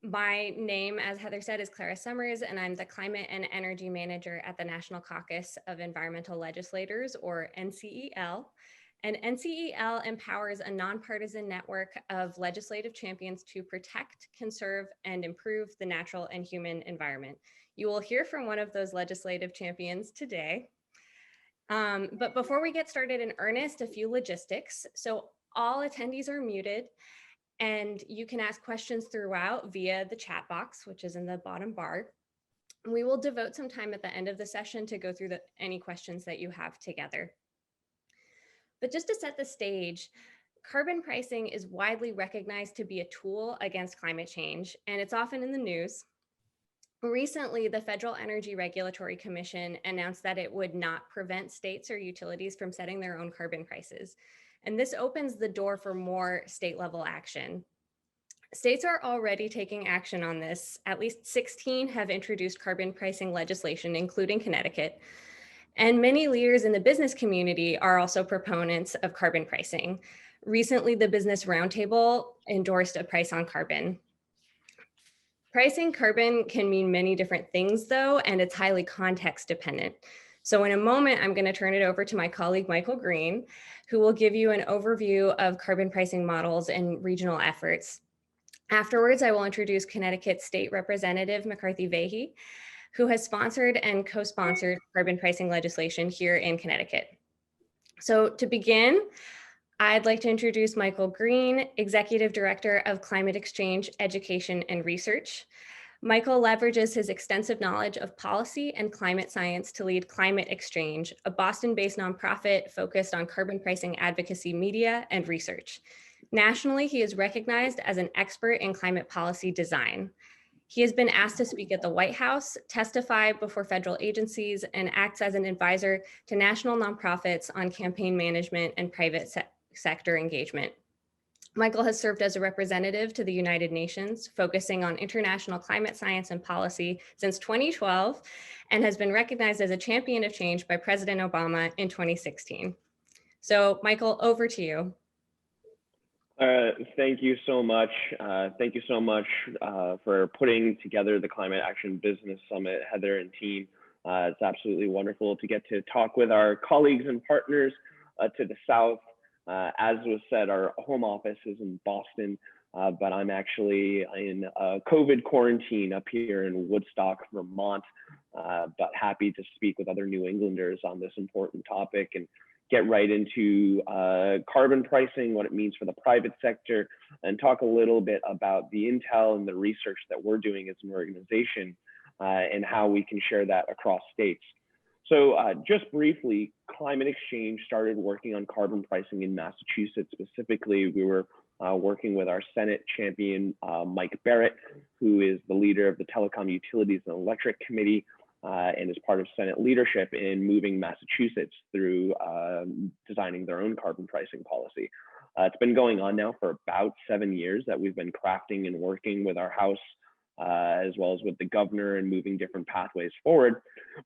My name, as Heather said, is Clara Summers, and I'm the Climate and Energy Manager at the National Caucus of Environmental Legislators, or NCEL. And NCEL empowers a nonpartisan network of legislative champions to protect, conserve, and improve the natural and human environment. You will hear from one of those legislative champions today. But before we get started in earnest, a few logistics. So all attendees are muted, and you can ask questions throughout via the chat box, which is in the bottom bar. We will devote some time at the end of the session to go through any questions that you have together. But just to set the stage, carbon pricing is widely recognized to be a tool against climate change, and it's often in the news. Recently, the Federal Energy Regulatory Commission announced that it would not prevent states or utilities from setting their own carbon prices. And this opens the door for more state-level action. States are already taking action on this. At least 16 have introduced carbon pricing legislation, including Connecticut. And many leaders in the business community are also proponents of carbon pricing. Recently, the Business Roundtable endorsed a price on carbon. Pricing carbon can mean many different things, though, and it's highly context dependent. So in a moment, I'm going to turn it over to my colleague, Michael Green, who will give you an overview of carbon pricing models and regional efforts. Afterwards, I will introduce Connecticut State Representative McCarthy Vahey, who has sponsored and co-sponsored carbon pricing legislation here in Connecticut. So to begin, I'd like to introduce Michael Green, Executive Director of Climate Exchange, Education, and Research. Michael leverages his extensive knowledge of policy and climate science to lead Climate Exchange, a Boston-based nonprofit focused on carbon pricing advocacy, media, and research. Nationally, he is recognized as an expert in climate policy design. He has been asked to speak at the White House, testify before federal agencies, and acts as an advisor to national nonprofits on campaign management and private sector engagement. Michael has served as a representative to the United Nations, focusing on international climate science and policy since 2012, and has been recognized as a champion of change by President Obama in 2016. So, Michael, over to you. Thank you so much. Thank you so much for putting together the Climate Action Business Summit, Heather and team. It's absolutely wonderful to get to talk with our colleagues and partners to the south. As was said, our home office is in Boston, but I'm actually in COVID quarantine up here in Woodstock, Vermont, but happy to speak with other New Englanders on this important topic and get right into carbon pricing, what it means for the private sector, and talk a little bit about the intel and the research that we're doing as an organization and how we can share that across states. So just briefly, Climate Exchange started working on carbon pricing in Massachusetts. Specifically, we were working with our Senate champion, Mike Barrett, who is the leader of the Telecom Utilities and Electric Committee, and is part of Senate leadership in moving Massachusetts through designing their own carbon pricing policy. It's been going on now for about 7 years that we've been crafting and working with our House, as well as with the governor, and moving different pathways forward.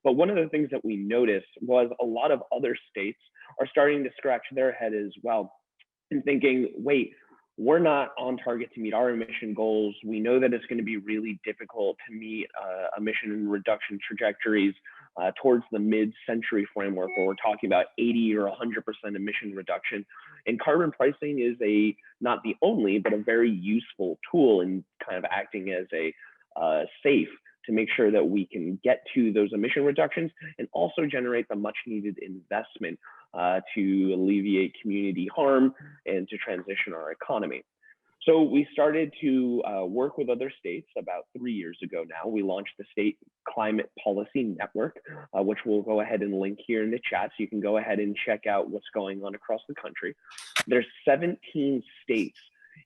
But one of the things that we noticed was a lot of other states are starting to scratch their head as well and thinking, wait, we're not on target to meet our emission goals. We know that it's going to be really difficult to meet emission reduction trajectories towards the mid-century framework, where we're talking about 80 or 100% emission reduction. And carbon pricing is not the only, but a very useful tool in kind of acting as a safe to make sure that we can get to those emission reductions and also generate the much needed investment to alleviate community harm and to transition our economy. So we started to work with other states about 3 years ago now. We launched the State Climate Policy Network, which we'll go ahead and link here in the chat, so you can go ahead and check out what's going on across the country. There's 17 states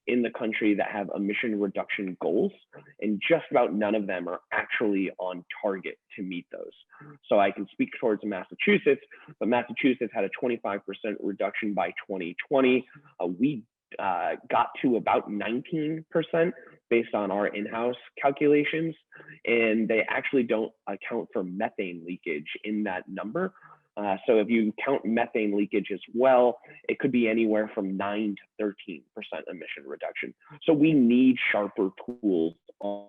in the country that have emission reduction goals, and just about none of them are actually on target to meet those. So I can speak towards Massachusetts, but Massachusetts had a 25% reduction by 2020. We got to about 19% based on our in-house calculations, and they actually don't account for methane leakage in that number. So if you count methane leakage as well, it could be anywhere from 9 to 13% emission reduction. So we need sharper tools on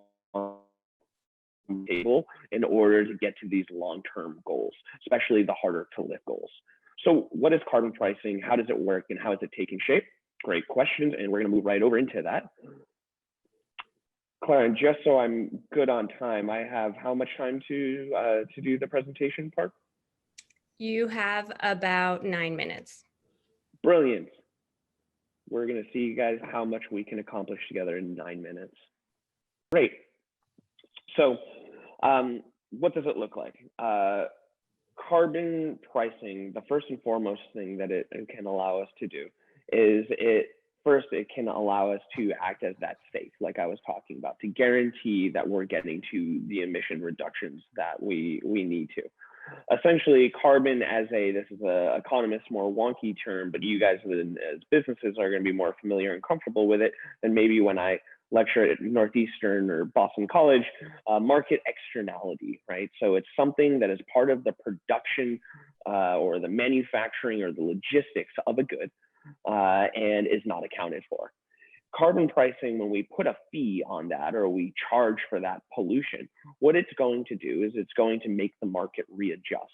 the table in order to get to these long-term goals, especially the harder to lift goals. So what is carbon pricing? How does it work and how is it taking shape? Great questions, and we're going to move right over into that. Clara, and just so I'm good on time, I have how much time to do the presentation part? You have about 9 minutes. Brilliant. We're going to see, you guys, how much we can accomplish together in 9 minutes. Great. So what does it look like? Carbon pricing, the first and foremost thing that it can allow us to do is it can allow us to act as that safe, like I was talking about, to guarantee that we're getting to the emission reductions that we need to. Essentially, carbon this is an economist's more wonky term, but you guys as businesses are going to be more familiar and comfortable with it than maybe when I lecture at Northeastern or Boston College. Market externality, right? So it's something that is part of the production or the manufacturing or the logistics of a good and is not accounted for. Carbon pricing, when we put a fee on that or we charge for that pollution, what it's going to do is it's going to make the market readjust.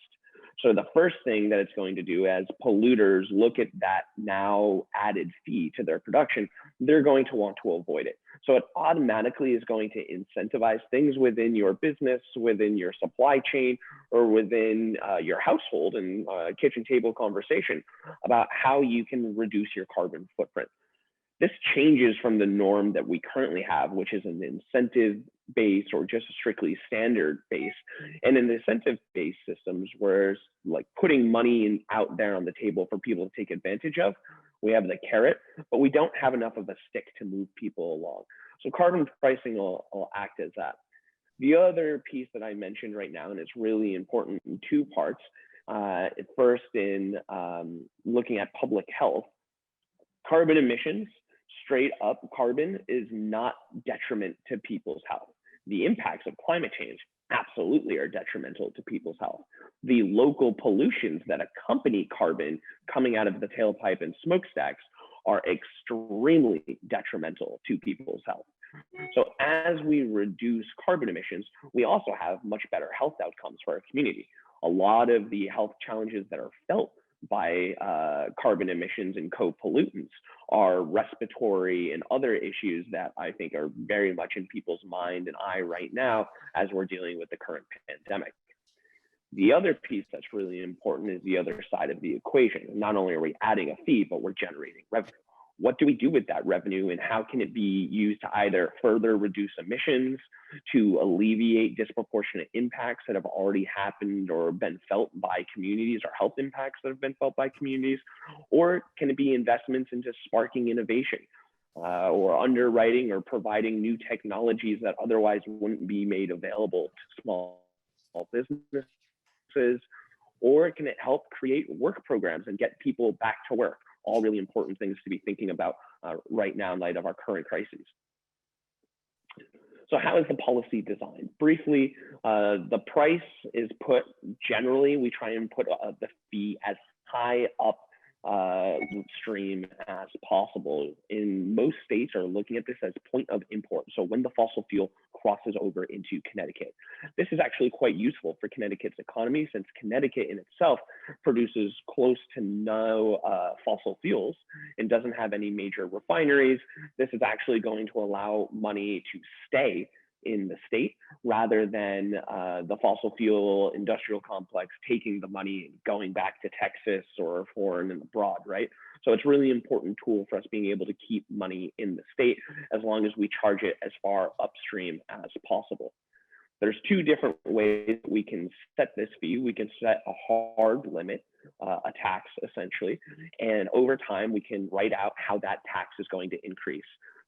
So the first thing that it's going to do as polluters look at that now added fee to their production, they're going to want to avoid it. So it automatically is going to incentivize things within your business, within your supply chain, or within your household and kitchen table conversation about how you can reduce your carbon footprint. This changes from the norm that we currently have, which is an incentive-based or just a strictly standard-based. And in the incentive-based systems, where it's like putting money out there on the table for people to take advantage of, we have the carrot, but we don't have enough of a stick to move people along. So carbon pricing will act as that. The other piece that I mentioned right now, and it's really important in two parts. First, in looking at public health, carbon emissions, straight up carbon, is not detriment to people's health. The impacts of climate change absolutely are detrimental to people's health. The local pollutions that accompany carbon coming out of the tailpipe and smokestacks are extremely detrimental to people's health. So as we reduce carbon emissions, we also have much better health outcomes for our community. A lot of the health challenges that are felt by carbon emissions and co-pollutants are respiratory and other issues that I think are very much in people's mind and eye right now as we're dealing with the current pandemic. The other piece that's really important is the other side of the equation. Not only are we adding a fee, but we're generating revenue. What do we do with that revenue, and how can it be used to either further reduce emissions, to alleviate disproportionate impacts that have already happened or been felt by communities, or health impacts that have been felt by communities, or can it be investments into sparking innovation or underwriting or providing new technologies that otherwise wouldn't be made available to small businesses, or can it help create work programs and get people back to work? All really important things to be thinking about right now in light of our current crises. So how is the policy designed? Briefly, the price is put, generally, we try and put the fee as high up stream as possible. In most states are looking at this as point of import. So when the fossil fuel crosses over into Connecticut. This is actually quite useful for Connecticut's economy, since Connecticut in itself produces close to no fossil fuels and doesn't have any major refineries. This is actually going to allow money to stay in the state rather than the fossil fuel industrial complex taking the money and going back to Texas or foreign and abroad, right? So it's a really important tool for us being able to keep money in the state as long as we charge it as far upstream as possible. There's two different ways we can set this fee. We can set a hard limit, a tax essentially, and over time we can write out how that tax is going to increase.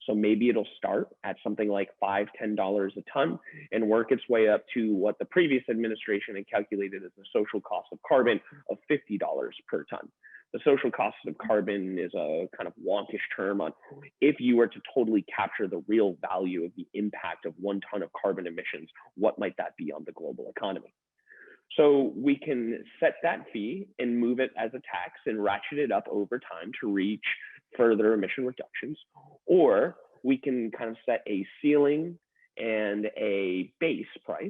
So maybe it'll start at something like $5, $10 a ton and work its way up to what the previous administration had calculated as the social cost of carbon of $50 per ton. The social cost of carbon is a kind of wonkish term on if you were to totally capture the real value of the impact of 1 ton of carbon emissions, what might that be on the global economy? So we can set that fee and move it as a tax and ratchet it up over time to reach further emission reductions, or we can kind of set a ceiling and a base price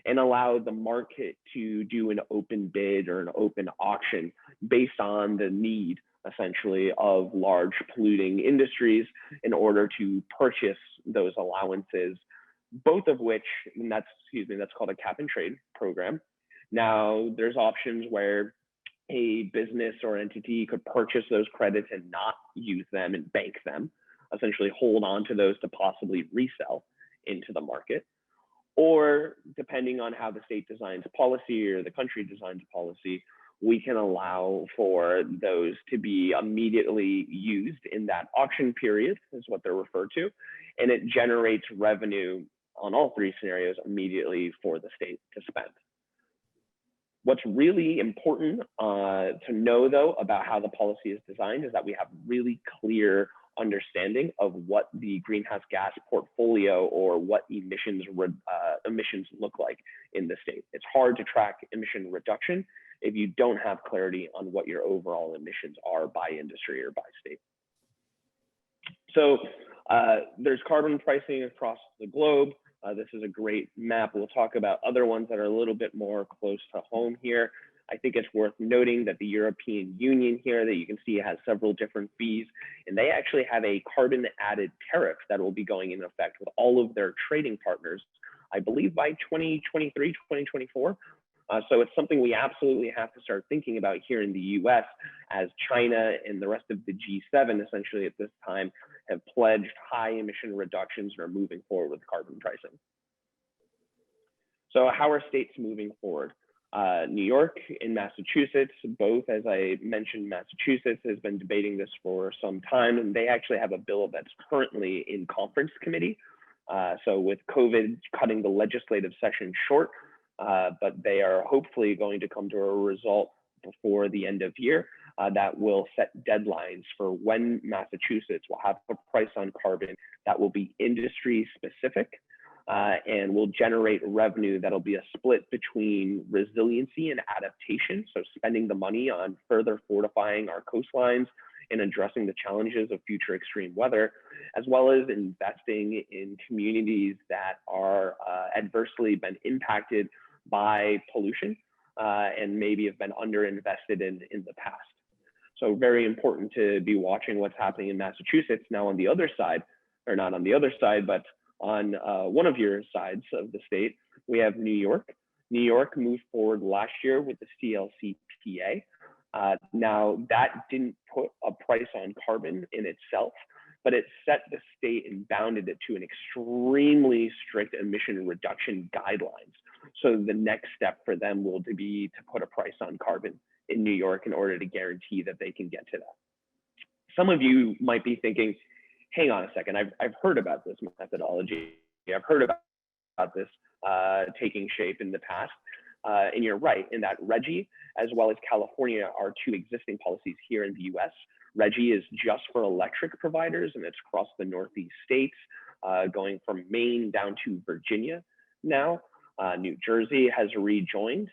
and allow the market to do an open bid or an open auction based on the need essentially of large polluting industries in order to purchase those allowances, both of which, and that's called a cap and trade program. Now there's options where a business or entity could purchase those credits and not use them and bank them, essentially hold on to those to possibly resell into the market. Or depending on how the state designs policy or the country designs policy, we can allow for those to be immediately used in that auction period, is what they're referred to, and it generates revenue on all three scenarios immediately for the state to spend. What's really important to know, though, about how the policy is designed is that we have really clear understanding of what the greenhouse gas portfolio or what emissions look like in the state. It's hard to track emission reduction if you don't have clarity on what your overall emissions are by industry or by state. So there's carbon pricing across the globe. This is a great map. We'll talk about other ones that are a little bit more close to home here. I think it's worth noting that the European Union here that you can see has several different fees, and they actually have a carbon added tariff that will be going into effect with all of their trading partners, I believe by 2023, 2024. So it's something we absolutely have to start thinking about here in the US, as China and the rest of the G7 essentially at this time have pledged high emission reductions and are moving forward with carbon pricing. So how are states moving forward? New York and Massachusetts, both, as I mentioned, Massachusetts has been debating this for some time, and they actually have a bill that's currently in conference committee. So with COVID cutting the legislative session short, but they are hopefully going to come to a result before the end of year that will set deadlines for when Massachusetts will have a price on carbon that will be industry specific and will generate revenue that'll be a split between resiliency and adaptation. So spending the money on further fortifying our coastlines and addressing the challenges of future extreme weather, as well as investing in communities that are adversely been impacted by pollution and maybe have been underinvested in the past. So very important to be watching what's happening in Massachusetts. Now on the other side, or not on the other side, but on one of your sides of the state, we have New York. New York moved forward last year with the CLCPA. Now that didn't put a price on carbon in itself, but it set the state and bounded it to an extremely strict emission reduction guidelines. So the next step for them will be to put a price on carbon in New York in order to guarantee that they can get to that. Some of you might be thinking, hang on a second, I've heard about this methodology. I've heard about this taking shape in the past. And you're right in that RGGI, as well as California, are two existing policies here in the US. RGGI is just for electric providers, and it's across the Northeast states, going from Maine down to Virginia now. New Jersey has rejoined.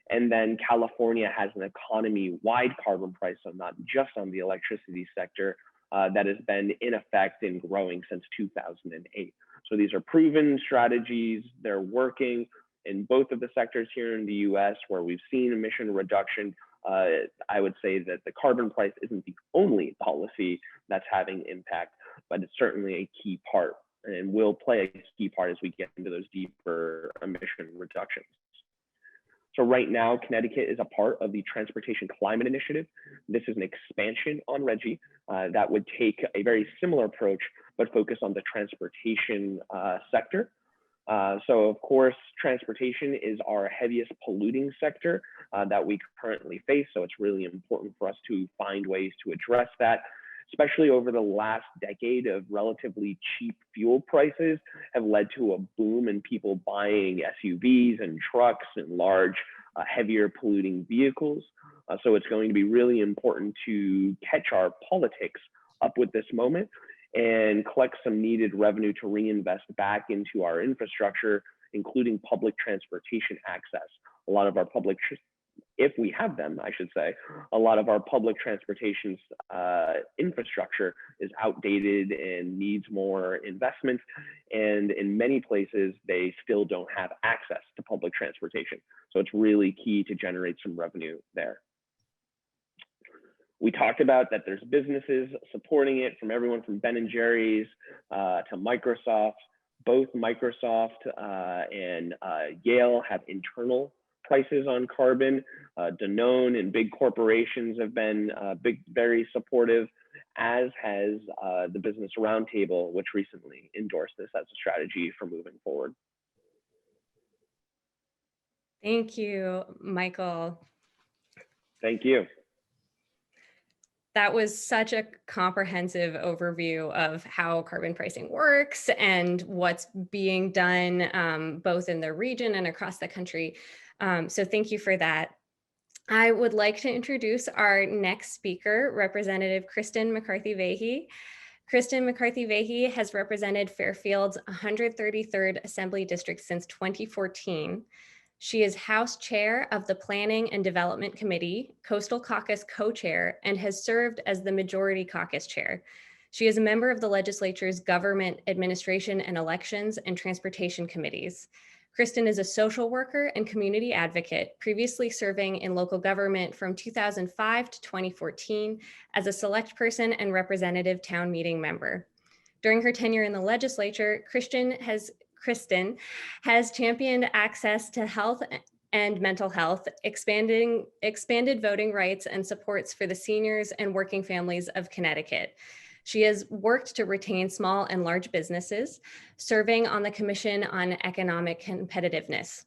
And then California has an economy-wide carbon price, so not just on the electricity sector, that has been in effect and growing since 2008. So these are proven strategies. They're working in both of the sectors here in the US where we've seen emission reduction. I would say that the carbon price isn't the only policy that's having impact, but it's certainly a key part and will play a key part as we get into those deeper emission reductions. So right now, Connecticut is a part of the Transportation Climate Initiative. This is an expansion on RGGI that would take a very similar approach, but focus on the transportation sector. So of course, transportation is our heaviest polluting sector that we currently face. So it's really important for us to find ways to address that, especially over the last decade of relatively cheap fuel prices have led to a boom in people buying SUVs and trucks and large, heavier polluting vehicles. So it's going to be really important to catch our politics up with this moment and collect some needed revenue to reinvest back into our infrastructure, including public transportation access. a lot of our public, if we have them, I should say, a lot of our public transportation infrastructure is outdated and needs more investment. And in many places, they still don't have access to public transportation. So it's really key to generate some revenue there. We talked about that there's businesses supporting it, from everyone from Ben & Jerry's to Microsoft. Both Microsoft and Yale have internal prices on carbon. Danone and big corporations have been very supportive, as has the Business Roundtable, which recently endorsed this as a strategy for moving forward. Thank you, Michael. Thank you. That was such a comprehensive overview of how carbon pricing works and what's being done both in the region and across the country. So thank you for that. I would like to introduce our next speaker, Representative Cristin McCarthy Vahey. Cristin McCarthy Vahey has represented Fairfield's 133rd Assembly District since 2014. She is House Chair of the Planning and Development Committee, Coastal Caucus Co-Chair, and has served as the Majority Caucus Chair. She is a member of the legislature's Government Administration and Elections and Transportation Committees. Cristin is a social worker and community advocate, previously serving in local government from 2005 to 2014 as a select person and representative town meeting member. During her tenure in the legislature, Cristin has championed access to health and mental health, expanded voting rights and supports for the seniors and working families of Connecticut. She has worked to retain small and large businesses, serving on the Commission on Economic Competitiveness.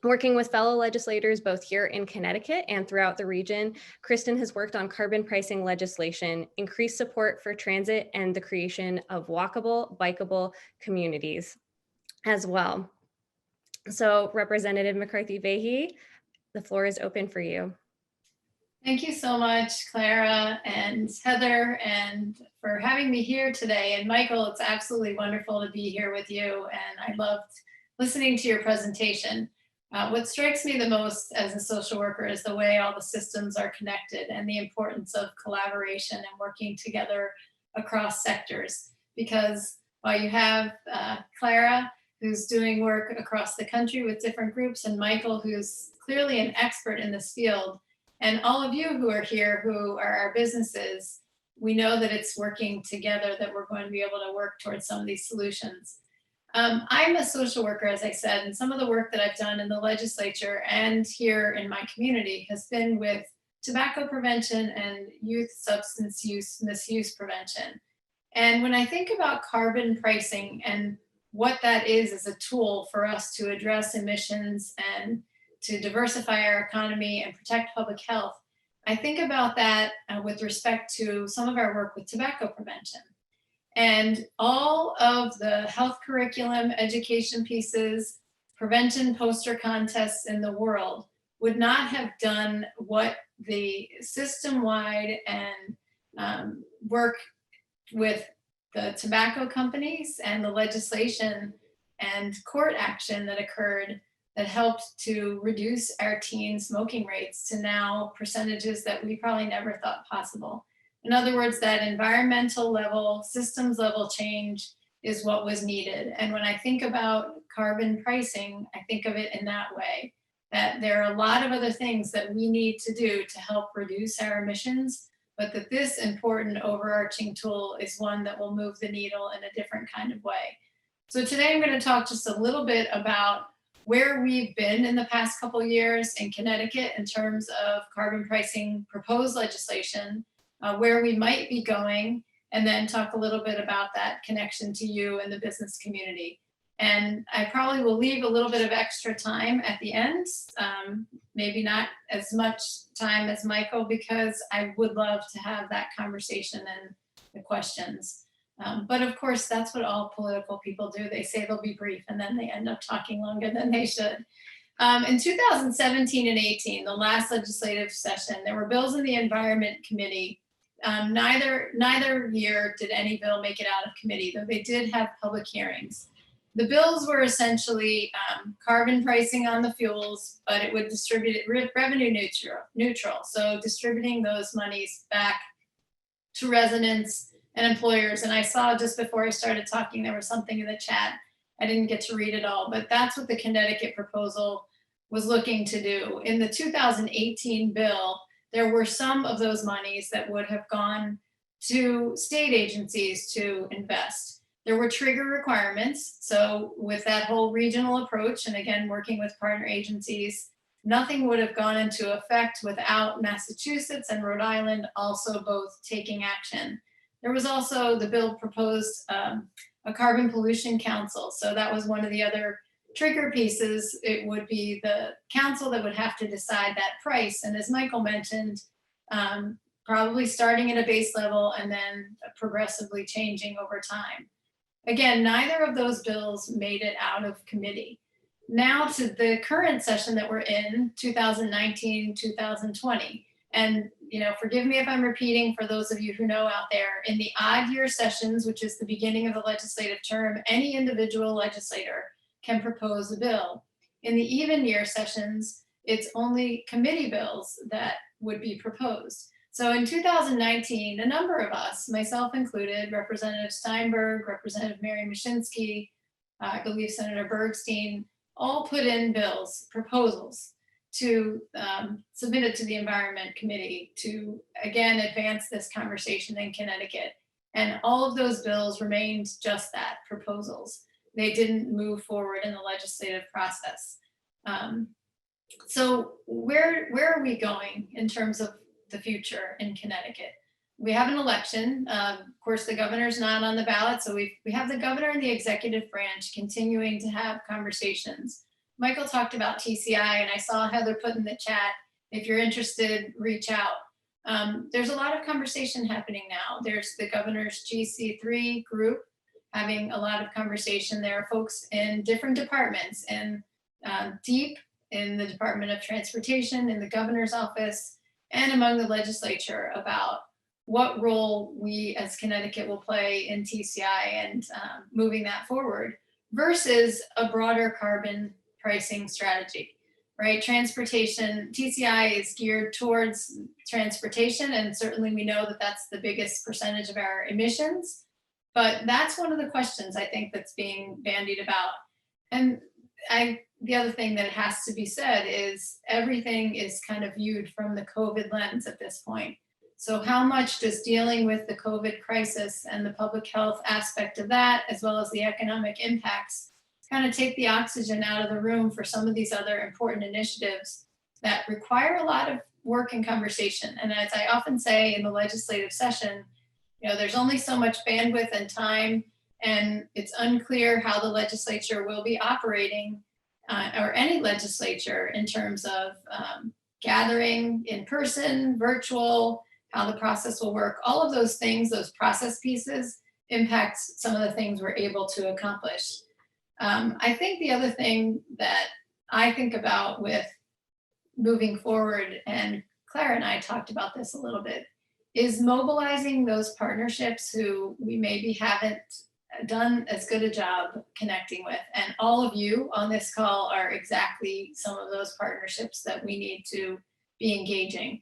Working with fellow legislators both here in Connecticut and throughout the region, Cristin has worked on carbon pricing legislation, increased support for transit, and the creation of walkable, bikeable communities as well. So Representative McCarthy Vahey, the floor is open for you. Thank you so much, Clara and Heather, and for having me here today. And Michael, it's absolutely wonderful to be here with you. And I loved listening to your presentation. What strikes me the most as a social worker is the way all the systems are connected and the importance of collaboration and working together across sectors. Because while you have Clara, who's doing work across the country with different groups, and Michael, who's clearly an expert in this field, and all of you who are here, who are our businesses, we know that it's working together that we're going to be able to work towards some of these solutions. I'm a social worker, as I said, and some of the work that I've done in the legislature and here in my community has been with tobacco prevention and youth substance use misuse prevention. And when I think about carbon pricing and what that is as a tool for us to address emissions and to diversify our economy and protect public health, I think about that with respect to some of our work with tobacco prevention. And all of the health curriculum, education pieces, prevention poster contests in the world would not have done what the system-wide and work with the tobacco companies and the legislation and court action that occurred that helped to reduce our teen smoking rates to now percentages that we probably never thought possible. In other words, that environmental level, systems level change is what was needed. And when I think about carbon pricing, I think of it in that way, that there are a lot of other things that we need to do to help reduce our emissions, but that this important overarching tool is one that will move the needle in a different kind of way. So today I'm going to talk just a little bit about where we've been in the past couple of years in Connecticut in terms of carbon pricing proposed legislation, where we might be going, and then talk a little bit about that connection to you and the business community. And I probably will leave a little bit of extra time at the end, maybe not as much time as Michael, because I would love to have that conversation and the questions. But of course, that's what all political people do. They say they'll be brief and then they end up talking longer than they should. In 2017 and 18, the last legislative session, there were bills in the Environment Committee. Neither year did any bill make it out of committee, though they did have public hearings. the bills were essentially carbon pricing on the fuels, but it would distribute it revenue neutral. So distributing those monies back to residents and employers. And I saw just before I started talking, there was something in the chat. I didn't get to read it all, but that's what the Connecticut proposal was looking to do. In the 2018 bill, there were some of those monies that would have gone to state agencies to invest. There were trigger requirements. So with that whole regional approach, and again, working with partner agencies, nothing would have gone into effect without Massachusetts and Rhode Island also both taking action. There was also, the bill proposed a carbon pollution council. So that was one of the other trigger pieces. It would be the council that would have to decide that price. And as Michael mentioned, probably starting at a base level and then progressively changing over time. Again, neither of those bills made it out of committee. Now to the current session that we're in, 2019, 2020. And forgive me if I'm repeating for those of you who know out there, in the odd year sessions, which is the beginning of the legislative term, any individual legislator can propose a bill. In the even year sessions, it's only committee bills that would be proposed. So in 2019, a number of us, myself included, Representative Steinberg, Representative Mary Mashinsky, I believe Senator Bergstein, all put in bills, proposals to submit it to the Environment Committee to, again, advance this conversation in Connecticut. And all of those bills remained just that, proposals. They didn't move forward in the legislative process. So where are we going in terms of the future in Connecticut? We have an election. Of course, the governor's not on the ballot. So we have the governor and the executive branch continuing to have conversations. Michael talked about TCI, and I saw Heather put in the chat, if you're interested, reach out. There's a lot of conversation happening now. There's the governor's GC3 group having a lot of conversation. There are folks in different departments and deep in the Department of Transportation, in the governor's office, and among the legislature about what role we as Connecticut will play in TCI and moving that forward versus a broader carbon pricing strategy, right? Transportation, TCI is geared towards transportation, and certainly we know that that's the biggest percentage of our emissions, but that's one of the questions I think that's being bandied about. And the other thing that has to be said is everything is kind of viewed from the COVID lens at this point. So how much does dealing with the COVID crisis and the public health aspect of that, as well as the economic impacts, kind of take the oxygen out of the room for some of these other important initiatives that require a lot of work and conversation? And as I often say in the legislative session, there's only so much bandwidth and time, and it's unclear how the legislature will be operating, or any legislature, in terms of gathering in person, virtual, how the process will work. All of those things, those process pieces, impact some of the things we're able to accomplish. I think the other thing that I think about with moving forward, and Clara and I talked about this a little bit, is mobilizing those partnerships who we maybe haven't done as good a job connecting with. And all of you on this call are exactly some of those partnerships that we need to be engaging.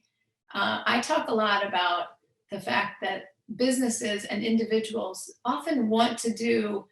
I talk a lot about the fact that businesses and individuals often want to do,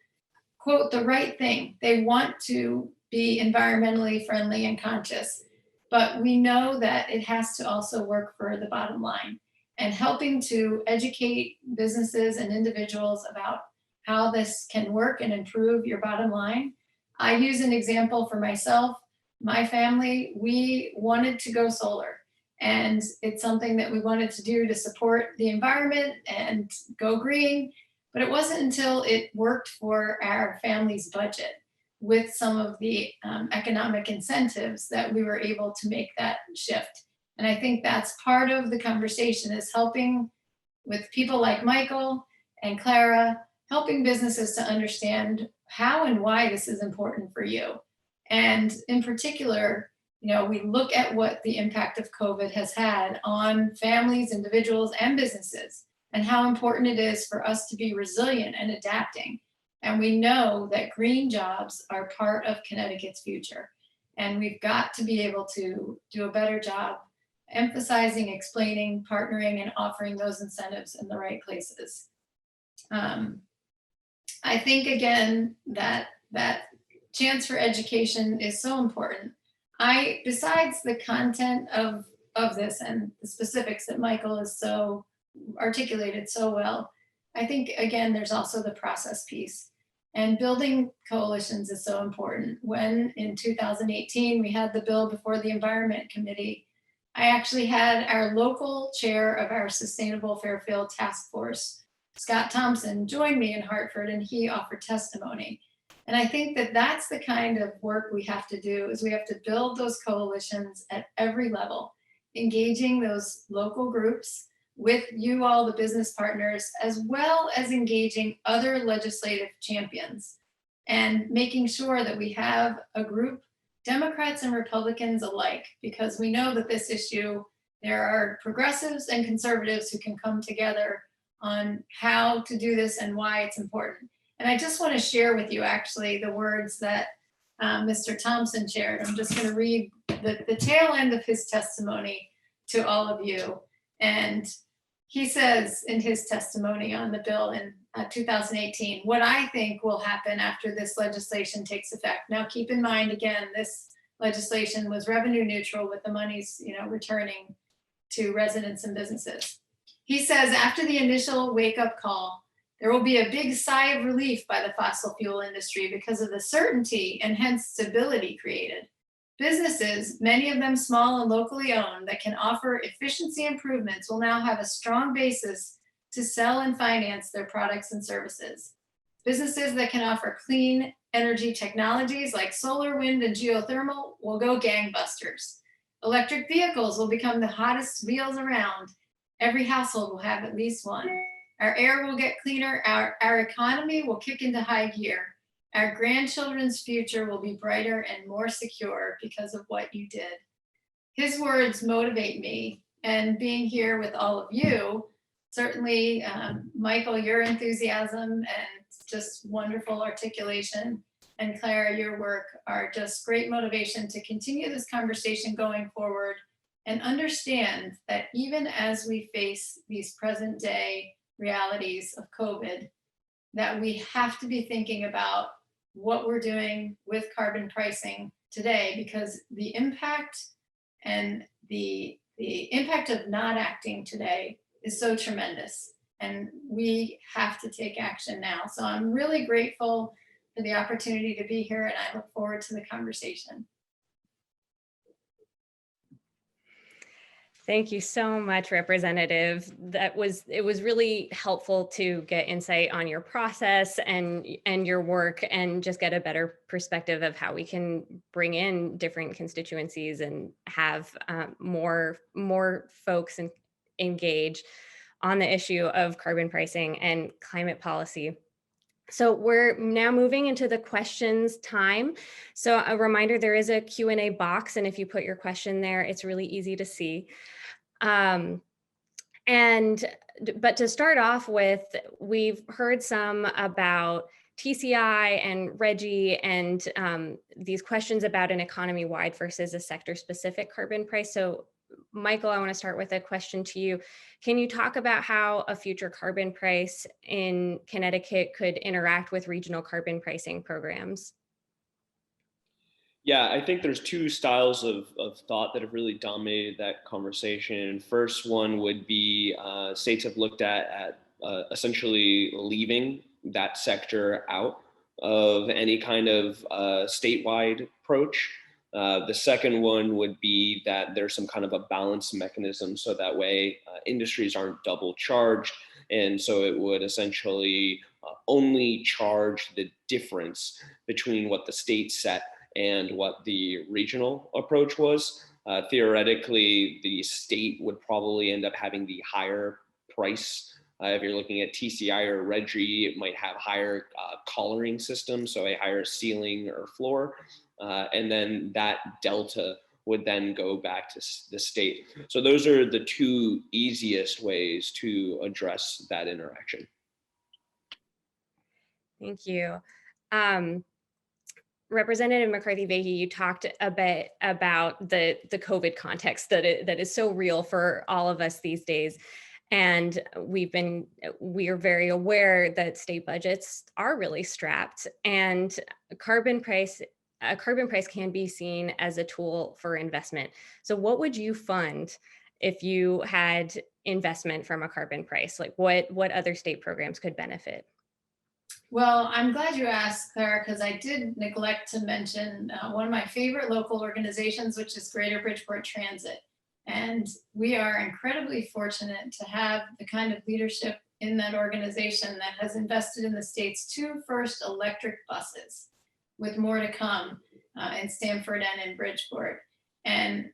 quote, the right thing. They want to be environmentally friendly and conscious, but we know that it has to also work for the bottom line. And helping to educate businesses and individuals about how this can work and improve your bottom line. I use an example for myself. My family, we wanted to go solar, and it's something that we wanted to do to support the environment and go green, but it wasn't until it worked for our family's budget with some of the economic incentives that we were able to make that shift. And I think that's part of the conversation, is helping with people like Michael and Clara, helping businesses to understand how and why this is important for you. And in particular, we look at what the impact of COVID has had on families, individuals, and businesses, and how important it is for us to be resilient and adapting. And we know that green jobs are part of Connecticut's future. And we've got to be able to do a better job emphasizing, explaining, partnering, and offering those incentives in the right places. I think, again, that chance for education is so important. Besides the content of this and the specifics that Michael has so articulated so well, I think, again, there's also the process piece. And building coalitions is so important. When in 2018, we had the bill before the Environment Committee, I actually had our local chair of our Sustainable Fairfield Task Force, Scott Thompson, join me in Hartford, and he offered testimony. And I think that that's the kind of work we have to do, is we have to build those coalitions at every level, engaging those local groups with you all, the business partners, as well as engaging other legislative champions and making sure that we have a group, Democrats and Republicans alike, because we know that this issue, there are progressives and conservatives who can come together on how to do this and why it's important. And I just want to share with you actually the words that Mr. Thompson shared. I'm just going to read the tail end of his testimony to all of you. And he says in his testimony on the bill in 2018, what I think will happen after this legislation takes effect. Now, keep in mind, again, this legislation was revenue neutral with the monies, returning to residents and businesses. He says, after the initial wake-up call, there will be a big sigh of relief by the fossil fuel industry because of the certainty and hence stability created. Businesses, many of them small and locally owned, that can offer efficiency improvements will now have a strong basis to sell and finance their products and services. Businesses that can offer clean energy technologies like solar, wind, and geothermal will go gangbusters. Electric vehicles will become the hottest wheels around. Every household will have at least one. Our air will get cleaner. Our economy will kick into high gear. Our grandchildren's future will be brighter and more secure because of what you did. His words motivate me, and being here with all of you, certainly, Michael, your enthusiasm and just wonderful articulation, and Clara, your work are just great motivation to continue this conversation going forward and understand that even as we face these present day realities of COVID, that we have to be thinking about what we're doing with carbon pricing today, because the impact and the impact of not acting today is so tremendous, and we have to take action now. So I'm really grateful for the opportunity to be here, and I look forward to the conversation. Thank you so much, Representative. It was really helpful to get insight on your process and your work, and just get a better perspective of how we can bring in different constituencies and have more folks engage on the issue of carbon pricing and climate policy. So we're now moving into the questions time. So a reminder, there is a Q&A box, and if you put your question there, it's really easy to see. But to start off with, we've heard some about TCI and RGGI and these questions about an economy-wide versus a sector-specific carbon price. So Michael, I want to start with a question to you. Can you talk about how a future carbon price in Connecticut could interact with regional carbon pricing programs? Yeah, I think there's two styles of thought that have really dominated that conversation. First one would be states have looked at essentially leaving that sector out of any kind of statewide approach. The second one would be that there's some kind of a balance mechanism, so that way industries aren't double charged. And so it would essentially only charge the difference between what the state set and what the regional approach was. Theoretically, the state would probably end up having the higher price. If you're looking at TCI or RGGI, it might have higher collaring systems, so a higher ceiling or floor. And then that delta would then go back to the state. So those are the two easiest ways to address that interaction. Thank you. Representative McCarthy Vahey, you talked a bit about the COVID context that is so real for all of us these days. And we are very aware that state budgets are really strapped, and a carbon price can be seen as a tool for investment. So what would you fund if you had investment from a carbon price? Like what other state programs could benefit? Well, I'm glad you asked, Clara, because I did neglect to mention one of my favorite local organizations, which is Greater Bridgeport Transit. And we are incredibly fortunate to have the kind of leadership in that organization that has invested in the state's 2 first electric buses, with more to come in Stamford and in Bridgeport. And,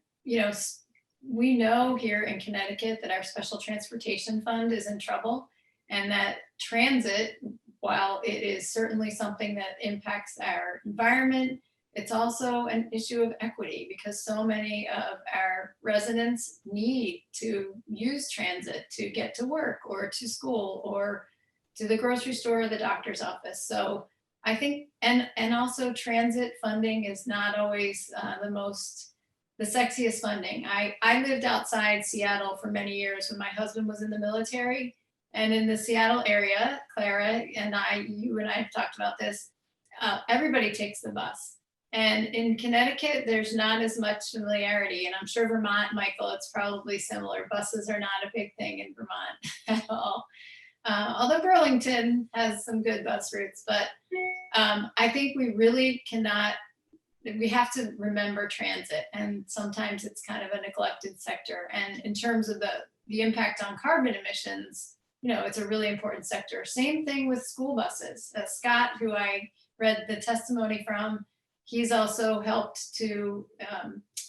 we know here in Connecticut that our special transportation fund is in trouble, and that transit, while it is certainly something that impacts our environment, it's also an issue of equity, because so many of our residents need to use transit to get to work or to school or to the grocery store or the doctor's office. So I think, and also transit funding is not always the sexiest funding. I lived outside Seattle for many years when my husband was in the military. And in the Seattle area, Clara and you and I have talked about this, everybody takes the bus. And in Connecticut, there's not as much familiarity. And I'm sure Vermont, Michael, it's probably similar. Buses are not a big thing in Vermont at all. Although Burlington has some good bus routes, but I think we really we have to remember transit. And sometimes it's kind of a neglected sector. And in terms of the impact on carbon emissions, it's a really important sector. Same thing with school buses. Scott, who I read the testimony from, he's also helped to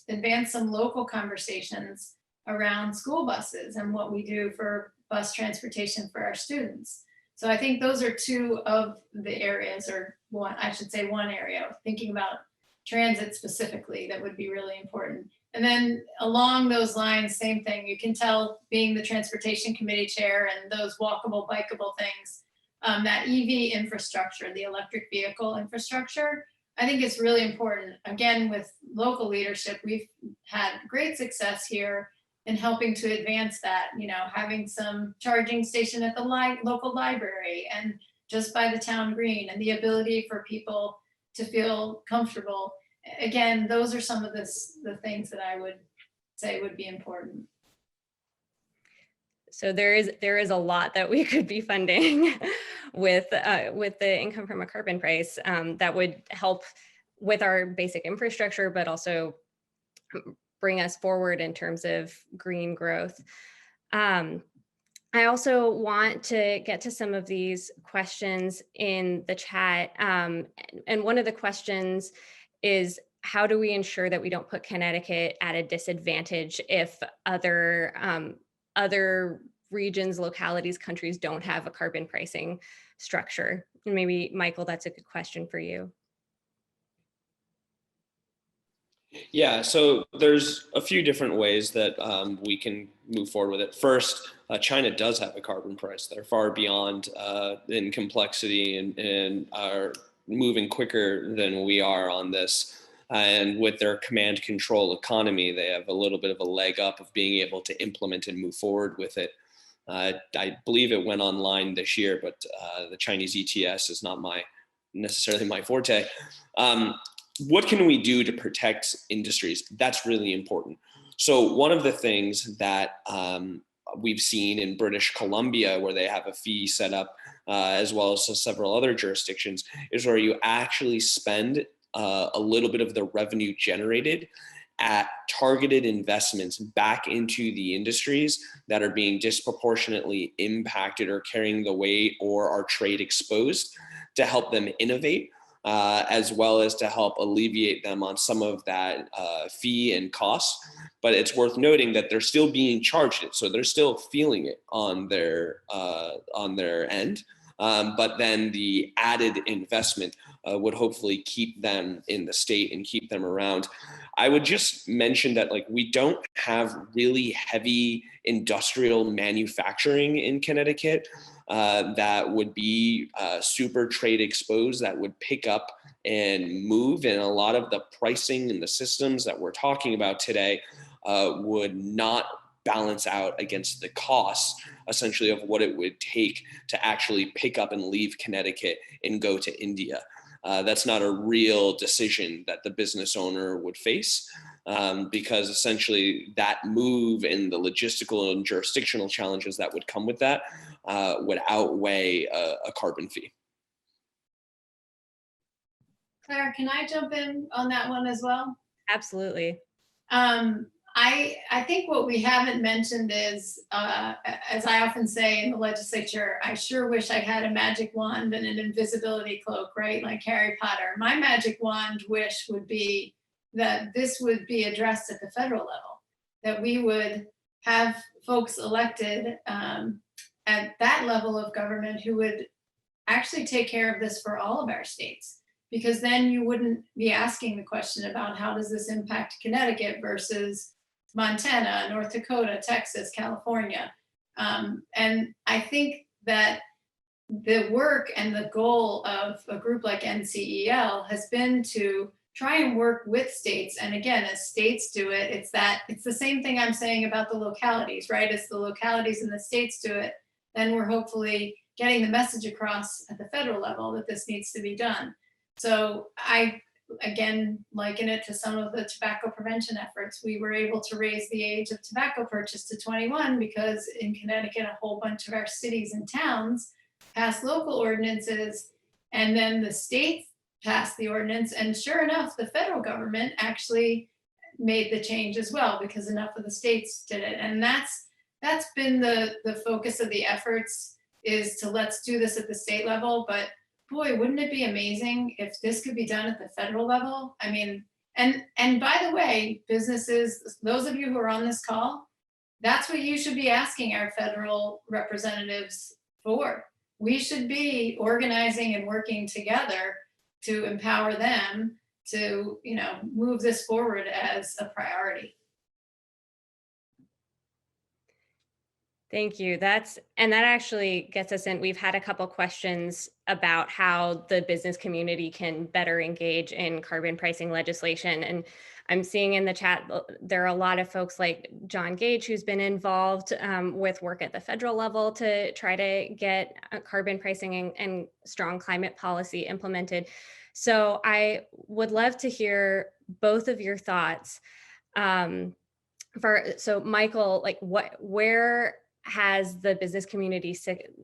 advance some local conversations around school buses and what we do for bus transportation for our students. So I think those are 2 of the areas, or one area, thinking about transit specifically, that would be really important. And then along those lines, same thing, you can tell, being the transportation committee chair and those walkable, bikeable things, that EV infrastructure, the electric vehicle infrastructure, I think it's really important. Again, with local leadership, we've had great success here in helping to advance that, having some charging station at the local library and just by the town green, and the ability for people to feel comfortable. Again, those are some of the things that I would say would be important. So there is a lot that we could be funding with the income from a carbon price that would help with our basic infrastructure, but also bring us forward in terms of green growth. I also want to get to some of these questions in the chat. And one of the questions is, how do we ensure that we don't put Connecticut at a disadvantage if other regions, localities, countries don't have a carbon pricing structure? And maybe, Michael, that's a good question for you. Yeah, so there's a few different ways that we can move forward with it. First, China does have a carbon price. They're far beyond in complexity and are moving quicker than we are on this. And with their command control economy, they have a little bit of a leg up of being able to implement and move forward with it. I believe it went online this year, but the Chinese ETS is not necessarily my forte. What can we do to protect industries? That's really important. So one of the things that we've seen in British Columbia, where they have a fee set up, as well as several other jurisdictions, is where you actually spend a little bit of the revenue generated at targeted investments back into the industries that are being disproportionately impacted or carrying the weight or are trade exposed, to help them innovate, as well as to help alleviate them on some of that fee and costs. But it's worth noting that they're still being charged it, so they're still feeling it on their end. But then the added investment would hopefully keep them in the state and keep them around. I would just mention that like we don't have really heavy industrial manufacturing in Connecticut that would be super trade exposed, that would pick up and move. And a lot of the pricing and the systems that we're talking about today would not balance out against the costs essentially of what it would take to actually pick up and leave Connecticut and go to India. That's not a real decision that the business owner would face because essentially that move and the logistical and jurisdictional challenges that would come with that would outweigh a carbon fee. Claire, can I jump in on that one as well? Absolutely. I think what we haven't mentioned is, as I often say in the legislature, I sure wish I had a magic wand and an invisibility cloak, right? Like Harry Potter. My magic wand wish would be that this would be addressed at the federal level, that we would have folks elected at that level of government who would actually take care of this for all of our states. Because then you wouldn't be asking the question about how does this impact Connecticut versus Montana, North Dakota, Texas, California. And I think that the work and the goal of a group like NCEL has been to try and work with states. And again, as states do it, it's the same thing I'm saying about the localities, right? As the localities and the states do it, then we're hopefully getting the message across at the federal level that this needs to be done. So I, again, liken it to some of the tobacco prevention efforts. We were able to raise the age of tobacco purchase to 21 because in Connecticut, a whole bunch of our cities and towns passed local ordinances, and then the state passed the ordinance. And sure enough, the federal government actually made the change as well because enough of the states did it. And that's been the focus of the efforts, is to let's do this at the state level. But boy, wouldn't it be amazing if this could be done at the federal level? I mean, and by the way, businesses, those of you who are on this call, that's what you should be asking our federal representatives for. We should be organizing and working together to empower them to, move this forward as a priority. Thank you. That actually gets us in. We've had a couple questions about how the business community can better engage in carbon pricing legislation. And I'm seeing in the chat, there are a lot of folks like John Gage, who's been involved with work at the federal level to try to get carbon pricing and strong climate policy implemented. So I would love to hear both of your thoughts. So Michael, like where has the business community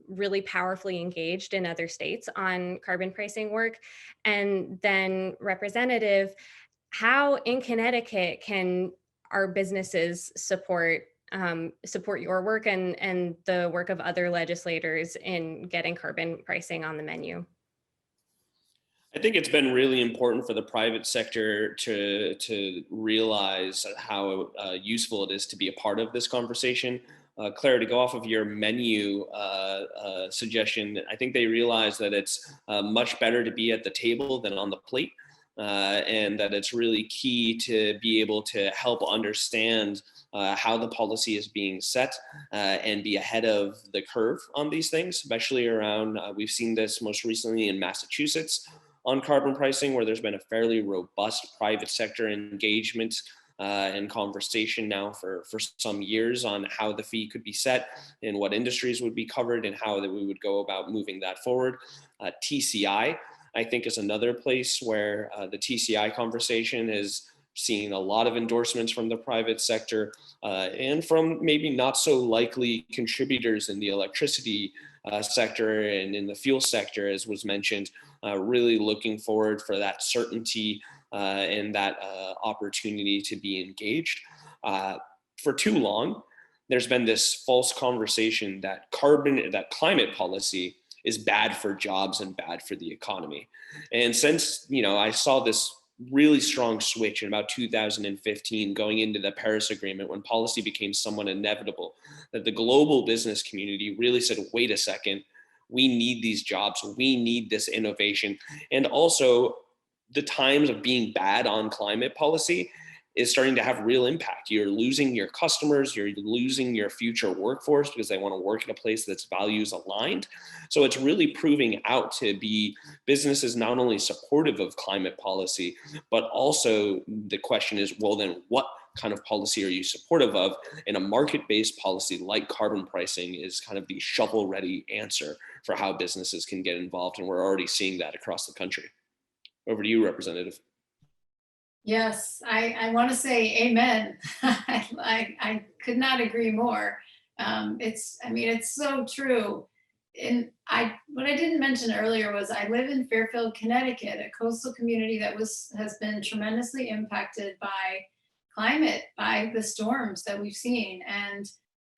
really powerfully engaged in other states on carbon pricing work? And then Representative, how in Connecticut can our businesses support your work and the work of other legislators in getting carbon pricing on the menu? I think it's been really important for the private sector to realize how useful it is to be a part of this conversation. Claire, to go off of your menu suggestion, I think they realize that it's much better to be at the table than on the plate, and that it's really key to be able to help understand how the policy is being set and be ahead of the curve on these things, especially around, we've seen this most recently in Massachusetts on carbon pricing, where there's been a fairly robust private sector engagement and conversation now for some years on how the fee could be set and what industries would be covered and how that we would go about moving that forward. TCI, I think, is another place where the TCI conversation is seeing a lot of endorsements from the private sector and from maybe not so likely contributors in the electricity sector and in the fuel sector, as was mentioned, really looking forward for that certainty and that opportunity to be engaged. For too long, there's been this false conversation that climate policy is bad for jobs and bad for the economy. And since, I saw this really strong switch in about 2015 going into the Paris Agreement, when policy became somewhat inevitable, that the global business community really said, wait a second, we need these jobs, we need this innovation. And also, the times of being bad on climate policy is starting to have real impact. You're losing your customers, you're losing your future workforce because they want to work in a place that's values aligned. So it's really proving out to be businesses not only supportive of climate policy, but also the question is, well, then what kind of policy are you supportive of? And a market-based policy like carbon pricing is kind of the shovel-ready answer for how businesses can get involved. And we're already seeing that across the country. Over to you, Representative. Yes, I want to say amen. I could not agree more. It's so true. And what I didn't mention earlier was I live in Fairfield, Connecticut, a coastal community that has been tremendously impacted by climate, by the storms that we've seen. And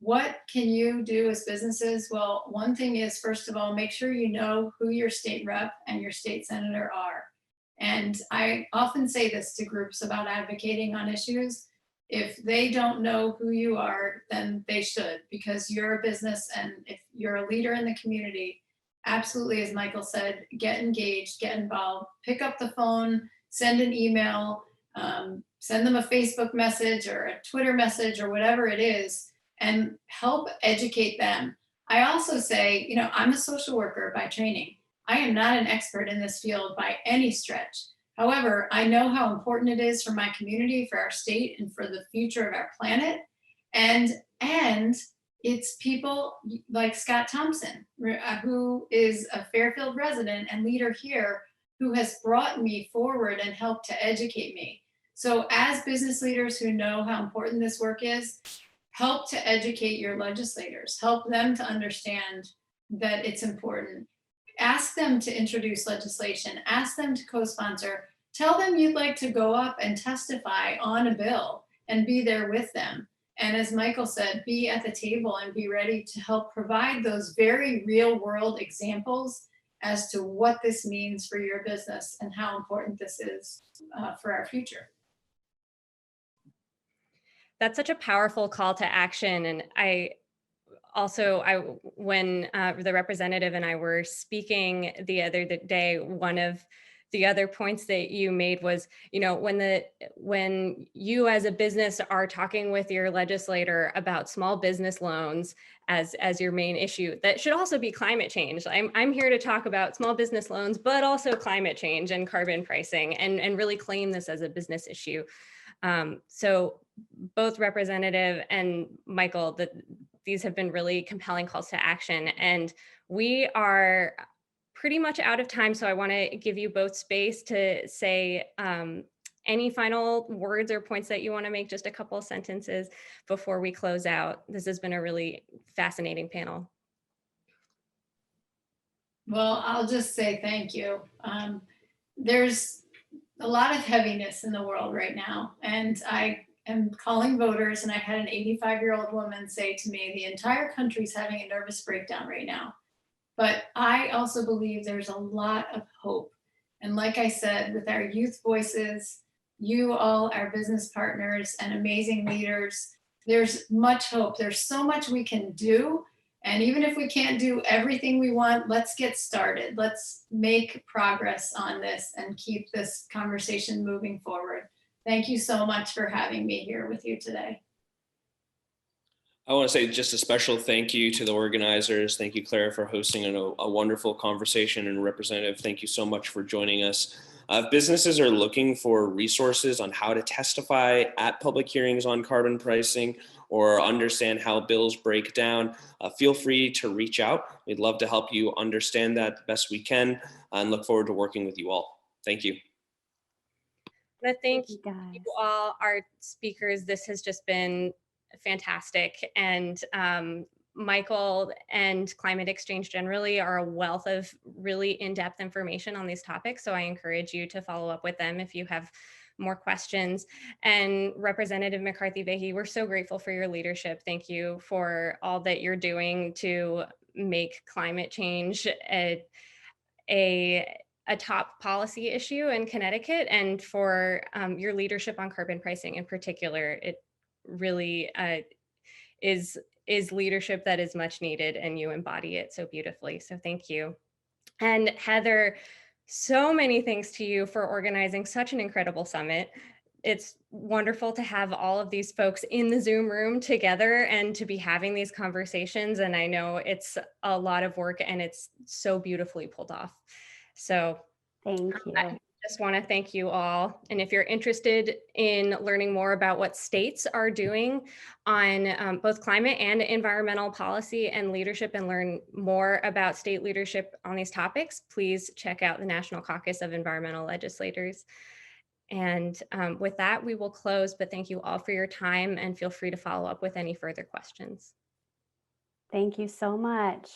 what can you do as businesses? Well, one thing is, first of all, make sure you know who your state rep and your state senator are. And I often say this to groups about advocating on issues. If they don't know who you are, then they should, because you're a business, and if you're a leader in the community, absolutely, as Michael said, get engaged, get involved, pick up the phone, send an email, send them a Facebook message or a Twitter message or whatever it is, and help educate them. I also say, I'm a social worker by training. I am not an expert in this field by any stretch. However, I know how important it is for my community, for our state, and for the future of our planet. And it's people like Scott Thompson, who is a Fairfield resident and leader here, who has brought me forward and helped to educate me. So as business leaders who know how important this work is, help to educate your legislators, help them to understand that it's important. Ask them to introduce legislation, ask them to co-sponsor, tell them you'd like to go up and testify on a bill and be there with them. And as Michael said, be at the table and be ready to help provide those very real world examples as to what this means for your business and how important this is for our future. That's such a powerful call to action. And when the representative and I were speaking the other day, one of the other points that you made was, when you as a business are talking with your legislator about small business loans as your main issue, that should also be climate change. I'm here to talk about small business loans, but also climate change and carbon pricing, and really claim this as a business issue. So both Representative and Michael, these have been really compelling calls to action, and we are pretty much out of time. So I want to give you both space to say any final words or points that you want to make, just a couple of sentences before we close out. This has been a really fascinating panel. Well, I'll just say thank you. There's a lot of heaviness in the world right now, and I am calling voters, and I had an 85-year-old woman say to me, the entire country's having a nervous breakdown right now. But I also believe there's a lot of hope. And like I said, with our youth voices, you all, our business partners and amazing leaders, there's much hope. There's so much we can do. And even if we can't do everything we want, let's get started. Let's make progress on this and keep this conversation moving forward. Thank you so much for having me here with you today. I want to say just a special thank you to the organizers. Thank you, Clara, for hosting a wonderful conversation. And Representative, thank you so much for joining us. If businesses are looking for resources on how to testify at public hearings on carbon pricing or understand how bills break down, feel free to reach out. We'd love to help you understand that the best we can, and look forward to working with you all. Thank you. Thank you all, our speakers. This has just been fantastic. And Michael and Climate Exchange generally are a wealth of really in-depth information on these topics. So I encourage you to follow up with them if you have more questions. And Representative McCarthy Vahey, we're so grateful for your leadership. Thank you for all that you're doing to make climate change a top policy issue in Connecticut, and for your leadership on carbon pricing in particular. It really is leadership that is much needed, and you embody it so beautifully. So thank you. And Heather, so many thanks to you for organizing such an incredible summit. It's wonderful to have all of these folks in the Zoom room together and to be having these conversations. And I know it's a lot of work and it's so beautifully pulled off. So Thank I you. just want to thank you all. And if you're interested in learning more about what states are doing on both climate and environmental policy and leadership, and learn more about state leadership on these topics, please check out the National Caucus of Environmental Legislators. And with that, we will close, but thank you all for your time, and feel free to follow up with any further questions. Thank you so much.